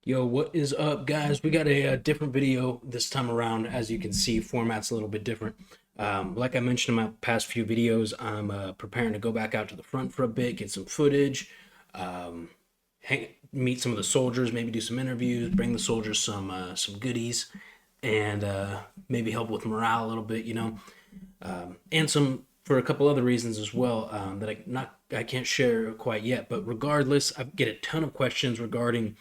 Yo, what is up, guys? We got a different video this time around. As you can see, format's a little bit different. Like I mentioned in my past few videos, I'm preparing to go back out to the front for a bit, get some footage, meet some of the soldiers, maybe do some interviews, bring the soldiers some goodies, and maybe help with morale a little bit, and some for a couple other reasons as well that I can't share quite yet. But regardless, I get a ton of questions regarding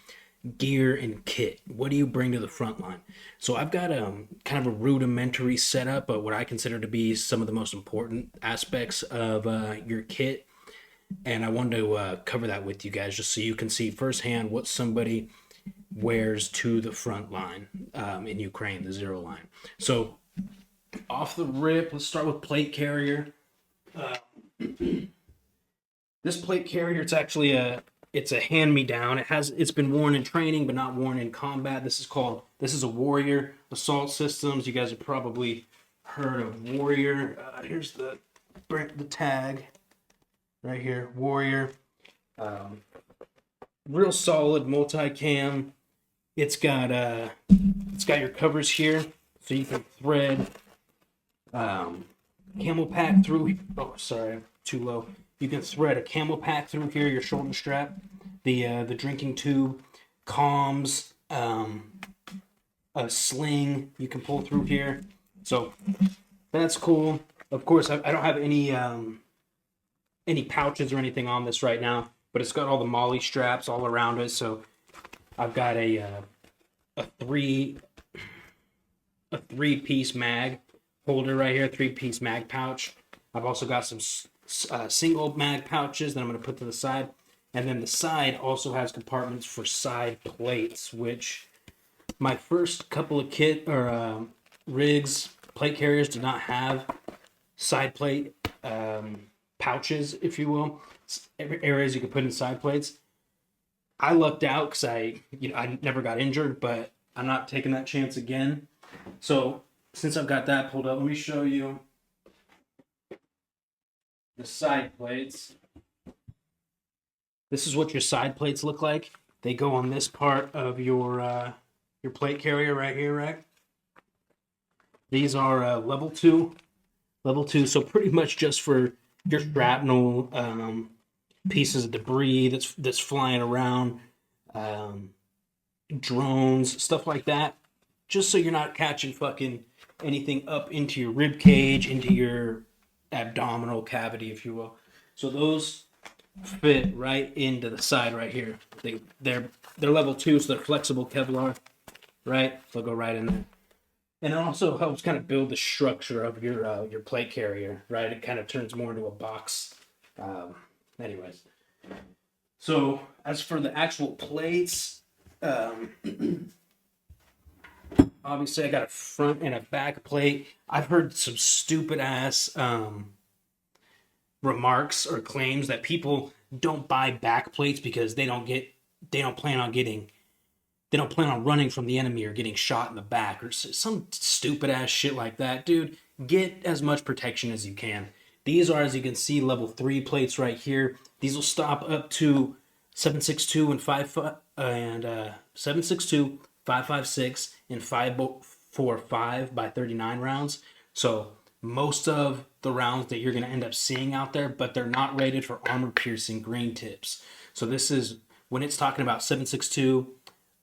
gear and kit. What do you bring to the front line? So I've got kind of a rudimentary setup, but what I consider to be some of the most important aspects of your kit, and I wanted to cover that with you guys just so you can see firsthand what somebody wears to the front line in Ukraine, the zero line. So off the rip, let's start with plate carrier. This plate carrier, it's a hand-me-down. It's been worn in training, but not worn in combat. This is a Warrior Assault Systems. You guys have probably heard of Warrior. Here's the tag right here, Warrior. Real solid multi-cam. It's got your covers here, so you can thread camel pack through. Oh, sorry, too low. You can thread a camel pack through here, your shoulder strap, the drinking tube, comms, a sling you can pull through here. So that's cool. Of course, I don't have any pouches or anything on this right now, but it's got all the MOLLE straps all around it. So I've got a three-piece mag holder right here, three-piece mag pouch. I've also got some single mag pouches that I'm going to put to the side, and then the side also has compartments for side plates, which my first couple of rigs, plate carriers, did not have side plate pouches, if you will, areas you could put in side plates. I lucked out because I never got injured, but I'm not taking that chance again. So since I've got that pulled up, let me show you the side plates. This is what your side plates look like. They go on this part of your plate carrier right here, right? These are level 2. So pretty much just for your shrapnel, pieces of debris that's flying around, drones, stuff like that. Just so you're not catching fucking anything up into your rib cage, into your abdominal cavity, if you will. So those fit right into the side right here. They're level 2, so they're flexible Kevlar, right? They'll go right in there. And it also helps kind of build the structure of your plate carrier, right? It kind of turns more into a box. Anyways, so as for the actual plates, obviously I got a front and a back plate. I've heard some stupid ass remarks or claims that people don't buy back plates because they don't plan on running from the enemy or getting shot in the back or some stupid ass shit like that. Dude, get as much protection as you can. These are, as you can see, level 3 plates right here. These will stop up to 7.62 and 7.62, 5.56, and 5.45 by 39 rounds. So most of the rounds that you're going to end up seeing out there, but they're not rated for armor piercing green tips. So this is when it's talking about 7.62,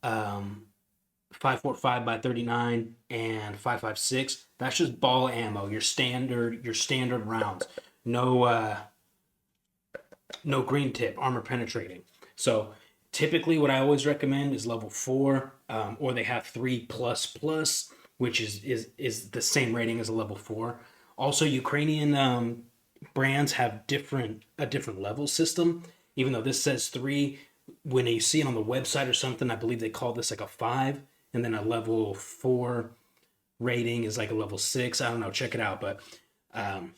5.45 by 39, and 5.56. That's just ball ammo, your standard rounds. No green tip, armor penetrating. So typically what I always recommend is level 4, or they have 3++, which is the same rating as a level 4. Also, Ukrainian brands have a different level system. Even though this says 3, when you see it on the website or something, I believe they call this like a 5, and then a level 4 rating is like a level 6. I don't know, check it out. But I'm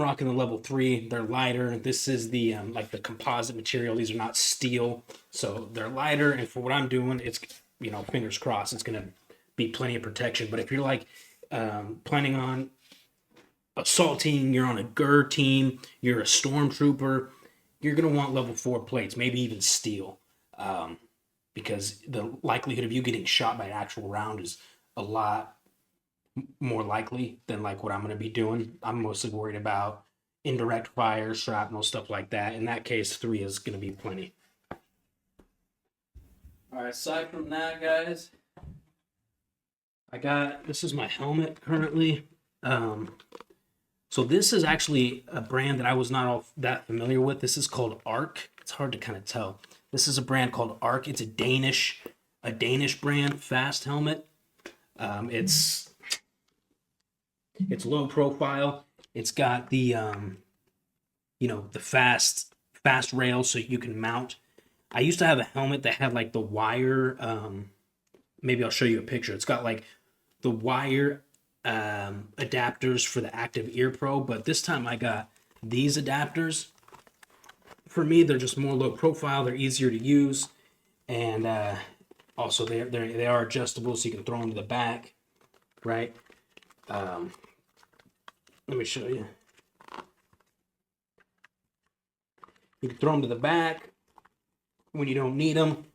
rocking the level 3. They're lighter. This is the like the composite material. These are not steel, so they're lighter. And for what I'm doing, it's fingers crossed, it's gonna be plenty of protection. But if you're like planning on assaulting, you're on a GER team, you're a stormtrooper, you're gonna want level 4 plates, maybe even steel. because the likelihood of you getting shot by an actual round is a lot more likely than like what I'm going to be doing. I'm mostly worried about indirect fire, shrapnel, stuff like that. In that case, 3 is going to be plenty. All right, aside from that, guys, this is my helmet currently. So this is actually a brand that I was not all that familiar with. This is called Arc. It's hard to kind of tell. This is a brand called Arc. It's a Danish brand, fast helmet. It's low profile. It's got the the fast rail so you can mount. I used to have a helmet that had like the wire. Maybe I'll show you a picture. It's got like the wire adapters for the Active Ear Pro, but this time I got these adapters. For me, they're just more low profile. They're easier to use, and also they are adjustable, so you can throw them to the back, right? Let me show you. You can throw them to the back when you don't need them.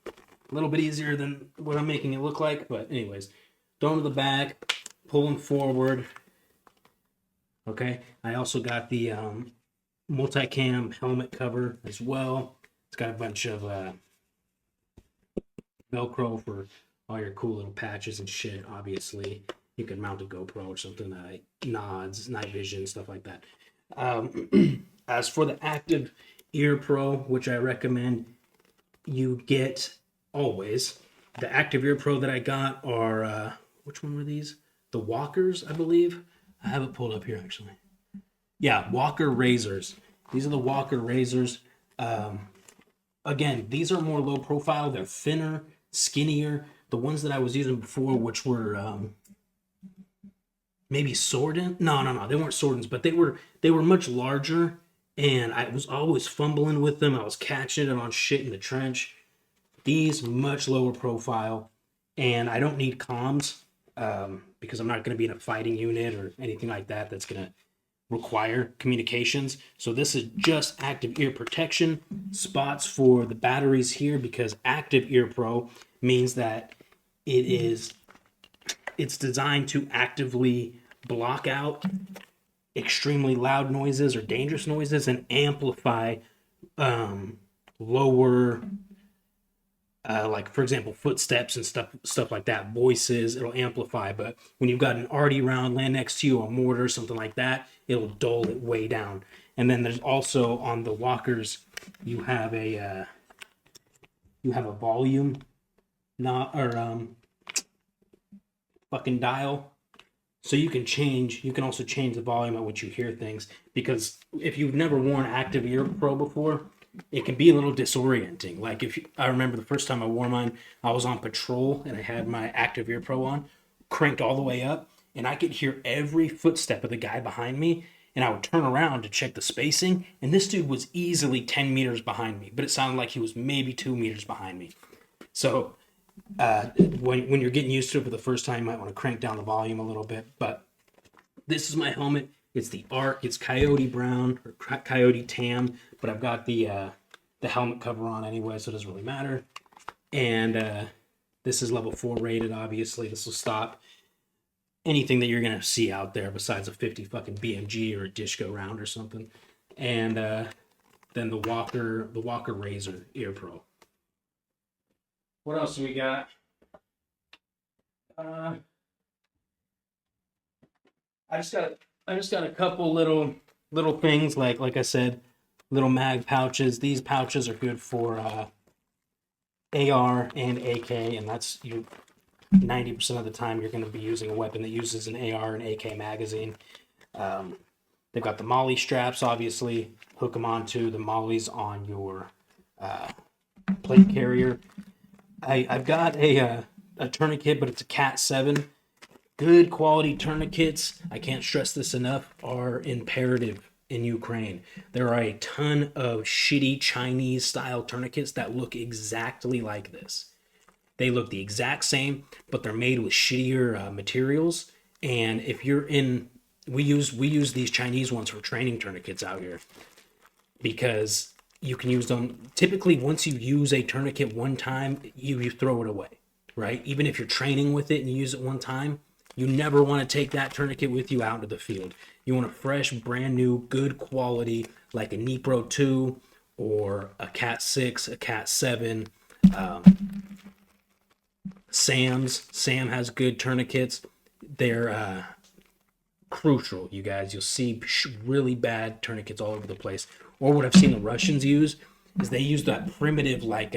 A little bit easier than what I'm making it look like, but anyways, throw them to the back, pull them forward. Okay, I also got the multicam helmet cover as well. It's got a bunch of Velcro for all your cool little patches and shit. Obviously, you can mount a GoPro or something, nods, night vision, stuff like that. As for the Active Ear Pro, which I recommend you get always, the Active Ear Pro that I got are which one were these? The Walkers, I believe. I have it pulled up here actually. Yeah, Walker Razors. These are the Walker Razors. Again, these are more low profile. They're thinner, skinnier. The ones that I was using before, which were maybe Sordin. No, they weren't Sordins, but they were much larger, and I was always fumbling with them. I was catching it on shit in the trench. These much lower profile, and I don't need comms because I'm not going to be in a fighting unit or anything like that that's going to require communications. So this is just active ear protection. Spots for the batteries here, because Active Ear Pro means that it's designed to actively block out extremely loud noises or dangerous noises and amplify lower like, for example, footsteps and stuff like that, voices. It'll amplify. But when you've got an arty round land next to you, or a mortar, something like that, it'll dull it way down. And then there's also, on the Walkers, you have a volume fucking dial, so you can also change the volume at which you hear things. Because if you've never worn Active Ear Pro before, it can be a little disorienting. Like, I remember the first time I wore mine, I was on patrol and I had my Active Ear Pro on, cranked all the way up, and I could hear every footstep of the guy behind me, and I would turn around to check the spacing, and this dude was easily 10 meters behind me, but it sounded like he was maybe 2 meters behind me. So when you're getting used to it for the first time, you might want to crank down the volume a little bit. But this is my helmet. It's the Arc. It's Coyote Brown or Coyote Tan, but I've got the helmet cover on anyway, so it doesn't really matter. And this is level 4 rated, obviously. This will stop anything that you're gonna see out there besides a 50 fucking BMG or a Dishko round or something. And then the Walker Razor Ear Pro. What else do we got? I just got a couple little things, like I said, little mag pouches. These pouches are good for AR and AK, and that's 90% of the time you're going to be using a weapon that uses an AR and AK magazine. They've got the molly straps, obviously. Hook them onto the mollies on your plate carrier. I've got a tourniquet, but it's a Cat 7. Good quality tourniquets, I can't stress this enough, are imperative in Ukraine. There are a ton of shitty Chinese style tourniquets that look exactly like this. They look the exact same, but they're made with shittier materials. And if you're in, we use these Chinese ones for training tourniquets out here, because You can use them typically once you use a tourniquet one time, you throw it away, right? Even if you're training with it and you use it one time, you never want to take that tourniquet with you out into the field. You want a fresh, brand new, good quality, like a Nipro 2 or a Cat 6, a Cat 7. Sam has good tourniquets. They're crucial, you guys. You'll see really bad tourniquets all over the place. Or what I've seen the Russians use is they use that primitive like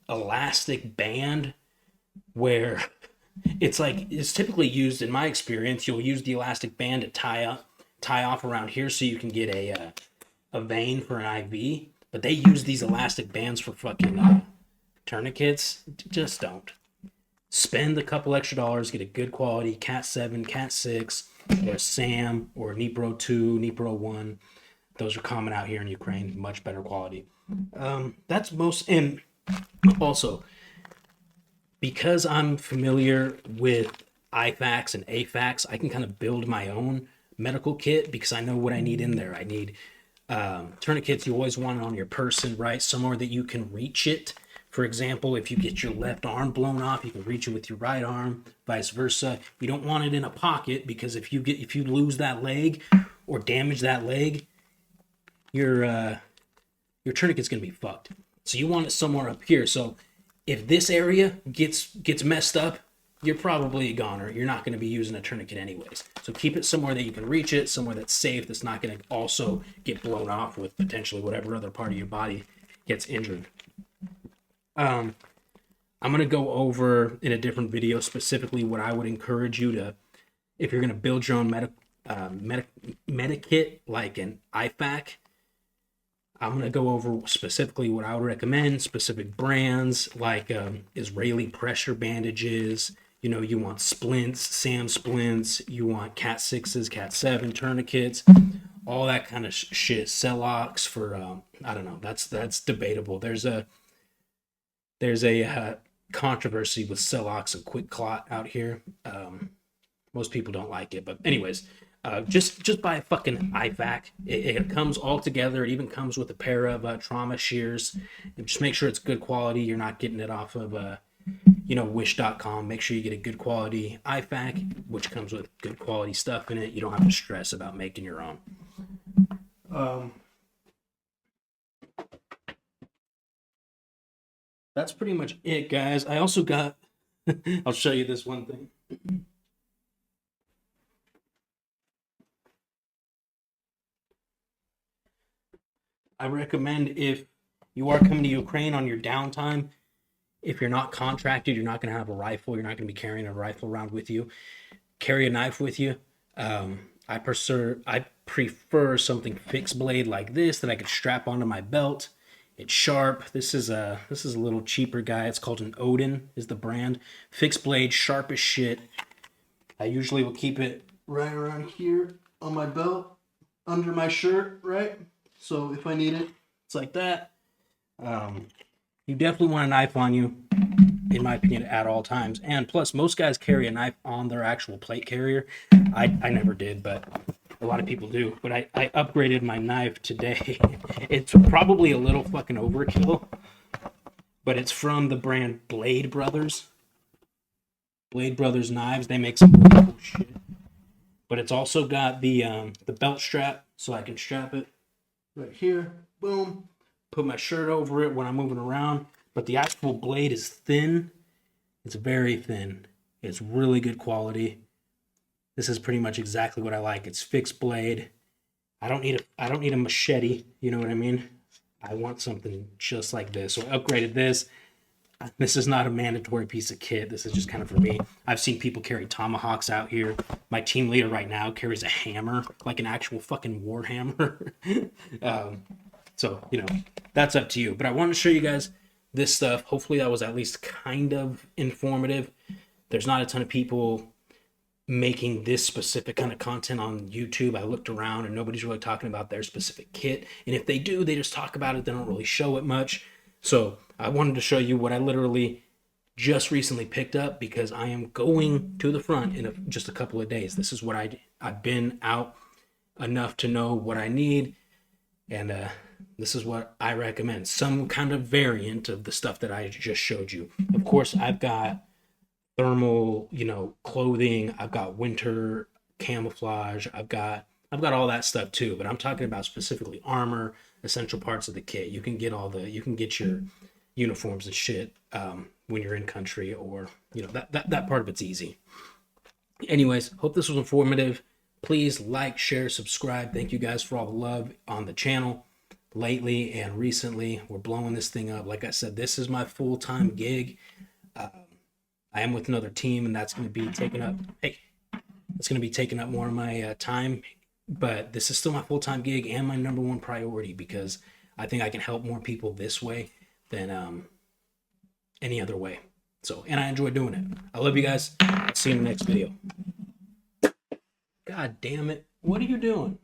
elastic band where it's typically used, in my experience, you'll use the elastic band to tie off around here so you can get a vein for an IV. But they use these elastic bands for fucking tourniquets. Just don't. Spend a couple extra dollars, get a good quality Cat 7, Cat 6, or a SAM, or a Nipro 2, Nipro 1. Those are common out here in Ukraine, much better quality. That's most, and also, because I'm familiar with IFAKs and AFAKs, I can kind of build my own medical kit because I know what I need in there. I need tourniquets. You always want it on your person, right? Somewhere that you can reach it. For example, if you get your left arm blown off, you can reach it with your right arm, vice versa. You don't want it in a pocket because if you lose that leg or damage that leg, your tourniquet's gonna be fucked. So you want it somewhere up here. So if this area gets messed up, you're probably a goner. You're not going to be using a tourniquet anyways. So keep it somewhere that you can reach it, somewhere that's safe, that's not going to also get blown off with potentially whatever other part of your body gets injured. I'm going to go over in a different video specifically what I would encourage you to, if you're going to build your own medikit like an IFAK. I'm going to go over specifically what I would recommend, specific brands like Israeli pressure bandages. You know, you want splints, SAM splints, you want Cat 6s, Cat 7 tourniquets, all that kind of shit. Celox for, I don't know, that's debatable. There's a controversy with Celox and Quick Clot out here. Most people don't like it, but anyways, just buy a fucking IFAK. It comes all together. It even comes with a pair of trauma shears. And just make sure it's good quality. You're not getting it off of wish.com. Make sure you get a good quality IFAK, which comes with good quality stuff in it. You don't have to stress about making your own. That's pretty much it, guys. I also got I'll show you this one thing. I recommend, if you are coming to Ukraine on your downtime, if you're not contracted, you're not going to have a rifle, you're not going to be carrying a rifle around with you, carry a knife with you. I prefer something fixed blade like this that I could strap onto my belt. It's sharp. This is a little cheaper guy. It's called an Odin is the brand. Fixed blade, sharp as shit. I usually will keep it right around here on my belt, under my shirt, right? So if I need it, it's like that. You definitely want a knife on you, in my opinion, at all times. And plus, most guys carry a knife on their actual plate carrier. I never did, but a lot of people do. But I upgraded my knife today. It's probably a little fucking overkill, but it's from the brand Blade Brothers. Blade Brothers knives. They make some really cool shit. But it's also got the belt strap, so I can strap it right here. Boom. Put my shirt over it when I'm moving around. But the actual blade is thin. It's very thin. It's really good quality. This is pretty much exactly what I like. It's fixed blade. I don't need a machete, you know what I mean? I want something just like this. So I upgraded this. This is not a mandatory piece of kit. This is just kind of for me. I've seen people carry tomahawks out here. My team leader right now carries a hammer, like an actual fucking war hammer. So, that's up to you. But I wanted to show you guys this stuff. Hopefully that was at least kind of informative. There's not a ton of people making this specific kind of content on YouTube. I looked around and nobody's really talking about their specific kit. And if they do, they just talk about it. They don't really show it much. So I wanted to show you what I literally just recently picked up because I am going to the front in just a couple of days. This is what I've been out enough to know what I need. And This is what I recommend. Some kind of variant of the stuff that I just showed you. Of course, I've got thermal, clothing. I've got winter camouflage. I've got all that stuff too, but I'm talking about specifically armor, essential parts of the kit. You can get your uniforms and shit when you're in country, or that part of it's easy. Anyways, hope this was informative. Please like, share, subscribe. Thank you guys for all the love on the channel lately and recently. We're blowing this thing up. Like I said, this is my full-time gig. I am with another team, and that's going to be taking up. Hey, it's going to be taking up more of my time. But this is still my full-time gig and my number one priority, because I think I can help more people this way than any other way. So, and I enjoy doing it. I love you guys. I'll see you in the next video. God damn it. What are you doing?